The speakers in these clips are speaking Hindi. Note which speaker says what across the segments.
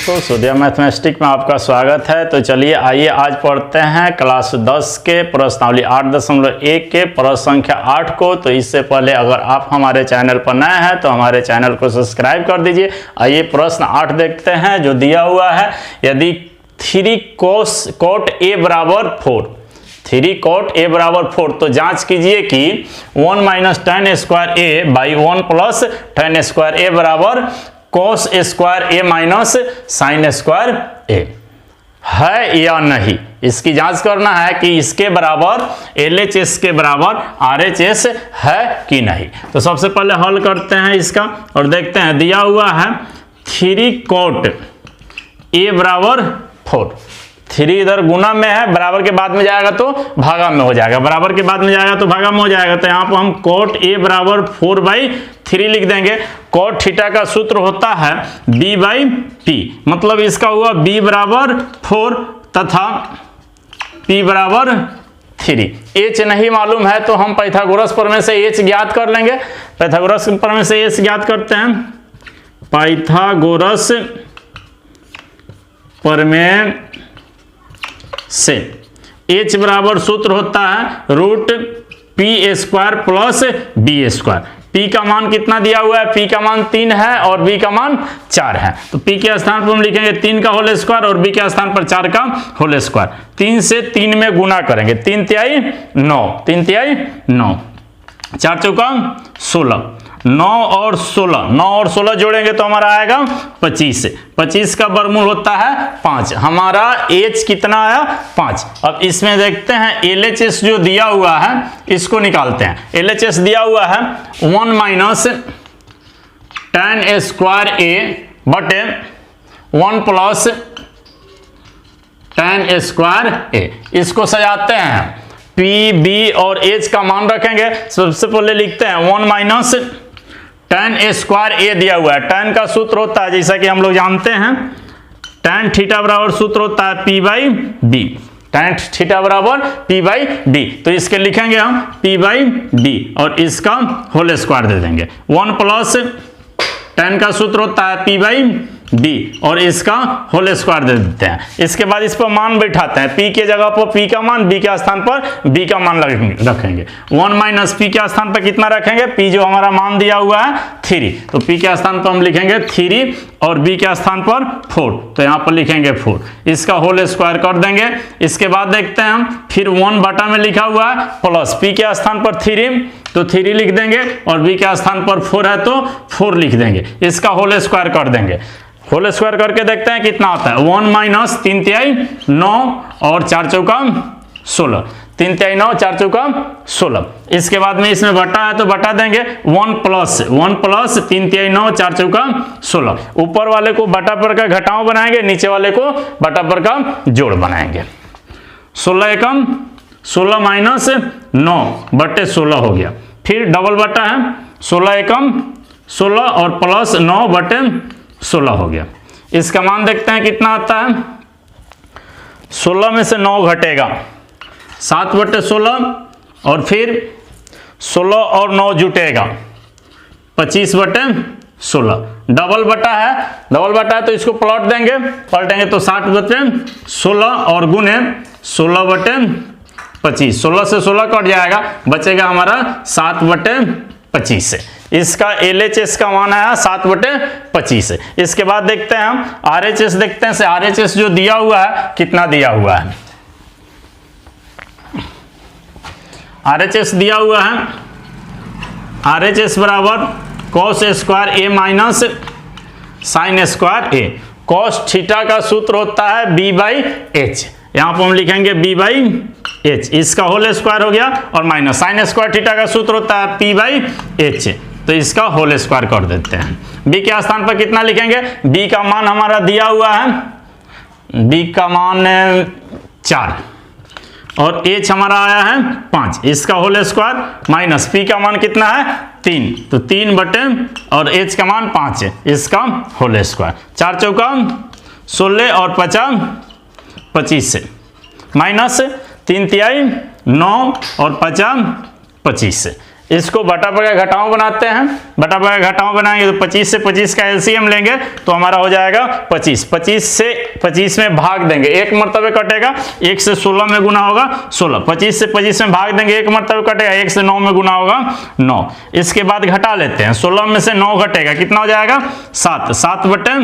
Speaker 1: दोस्तों, सूर्या मैथमेटिक्स में आपका स्वागत है। तो चलिए आइए आज पढ़ते हैं क्लास 10 के प्रश्नावली 8.1 के प्रश्न संख्या 8 को। तो इससे पहले अगर आप हमारे चैनल पर नए हैं तो हमारे चैनल को सब्सक्राइब कर दीजिए। आइए प्रश्न 8 देखते हैं जो दिया हुआ है। यदि 3 cot a बराबर 4, 3 cot a बराबर 4, तो जांच कीजिए कि 1 - tan square a by 1 plus tan square a बराबर cos square a minus sine square a है या नहीं। इसकी जांच करना है कि इसके बराबर LHS के बराबर RHS है कि नहीं। तो सबसे पहले हल करते हैं इसका और देखते हैं। दिया हुआ है 3 cot a बराबर 4, 3 इधर गुना में है, बराबर के बाद में जाएगा तो भागा में हो जाएगा, बराबर के बाद में जाएगा तो भागा में हो जाएगा। तो यहाँ पर हम cot a बराबर 4/3 लिख देंगे। cot थीटा का सूत्र होता है b/p, मतलब इसका हुआ b बराबर 4 तथा p बराबर 3। h नहीं मालूम है तो हम पाइथागोरस प्रमेय से h ज्ञात कर लेंगे। पाइथागोरस प्रमेय से h ज्ञात करते हैं। पाइथागोरस प्रमेय से h बराबर सूत्र होता है √p² प्लस b²। p का मान कितना दिया हुआ है? p का मान 3 है और b का मान 4 है। तो p के स्थान पर हम लिखेंगे 3 का होल स्क्वायर और b के स्थान पर 4 का होल स्क्वायर। 3 से 3 में गुना करेंगे, 3 तिहाई 9, 3 तिहाई 9, 4 चौका 16, 9 और 16, 9 और 16 जोड़ेंगे तो हमारा आएगा 25। 25 का वर्गमूल होता है 5। हमारा h कितना आया? 5। अब इसमें देखते हैं LHS जो दिया हुआ है इसको निकालते हैं। LHS दिया हुआ है 1 - tan स्क्वायर a बटे 1 प्लस tan स्क्वायर a। इसको सजाते हैं, p, b और h का मान रखेंगे। सबसे पहले लिखते हैं 1 - tan स्क्वायर a दिया हुआ है। tan का सूत्र होता है, जैसा कि हम लोग जानते हैं, tan थीटा बराबर सूत्र होता है p/b, tan थीटा बराबर p/b। तो इसके लिखेंगे हम p/b और इसका होल स्क्वायर दे देंगे। 1 प्लस tan का सूत्र होता है p/b और इसका होल स्क्वायर दे देते हैं। इसके बाद इस पर मान बैठाते हैं। p के जगह पर p का मान, b के स्थान पर b का मान रखेंगे। 1 - p के स्थान पर कितना रखेंगे? p जो हमारा मान दिया हुआ है 3, तो p के स्थान पर हम लिखेंगे 3 और b के स्थान पर 4, तो यहाँ पर लिखेंगे 4। इसका होल स्क्वायर कर देंगे। इसके बाद देखते हैं हम, फिर 1 बटा में लिखा हुआ है प्लस p के स्थान पर 3, तो 3 लिख देंगे और b के स्थान पर 4 है तो 4 लिख देंगे। इसका होल स्क्वायर कर देंगे। होल स्क्वायर करके देखते हैं कितना आता है। 1 - 3 तिहाई 9 और 4 चौका 16, 3 तिहाई 9, 4 चौका 16। इसके बाद में इसमें बटा है तो बटा देंगे। 1 प्लस 3 तिहाई 9, 4 चौका 16। ऊपर वाले को बटा पर का घटाव बनाएंगे, नीचे वाले को बटा पर का जोड़ बनाएंगे। 16 एकम 16 माइनस 9 बटे 16 हो गया। फिर डबल बटा है, 16 एकम 16 और प्लस 9 बटे 16 हो गया। इसका मान देखते हैं कितना आता है। 16 में से 9 घटेगा, 7 बटे 16 और फिर 16 और 9 जुटेगा 25 बटे 16। डबल बटा है तो इसको पलटेंगे तो 60 बटे 16 और गुने 16 बटे 25। 16 से 16 कट जाएगा, बचेगा हमारा 7 बटे 25। इसका LHS का मान आया 7 बटे 25। इसके बाद देखते हैं हम RHS देखते हैं। RHS जो दिया हुआ है कितना दिया हुआ है? RHS दिया हुआ है, RHS बराबर cos square a minus sine square a। cos theta का सूत्र होता है b/h, यहाँ पर हम लिखेंगे b/h। इसका होल स्क्वायर हो गया और माइनस साइन स्क्वायर थीटा का सूत्र होता है p/h, तो इसका होल स्क्वायर कर देते हैं। b के स्थान पर कितना लिखेंगे? b का मान हमारा दिया हुआ है, b का मान 4 और h हमारा आया है 5। इसका होल स्क्वायर माइनस p का मान कितना है? 3, तो 3 बटे और h का मान 5 है, इसका होल स्क्वायर। 4 चौका 16 और 50 25 से माइनस 3 तिहाई 9 और 50 25 से।
Speaker 2: इसको बटा बगैर घटाओ बनाते हैं, बटा बगैर घटाओ बनाएंगे तो 25 से 25 का एलसीएम लेंगे तो हमारा हो जाएगा 25। 25 से 25 में भाग देंगे, एक मरतबे कटेगा, 1 से 16 में गुना होगा 16। 25 से 25 में भाग देंगे, एक मरतबे कटेगा, 1 से 9 में गुना होगा 9। इसके बाद घटा लेते हैं, 16 में से 9 घटेगा, कितना हो जाएगा 7। 7 बटे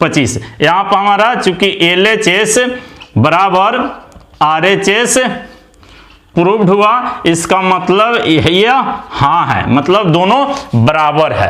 Speaker 2: 25। यहाँ पर हमारा चूंकि LHS बराबर RHS प्रूव्ड हुआ, इसका मतलब यह हाँ है, मतलब दोनों बराबर है।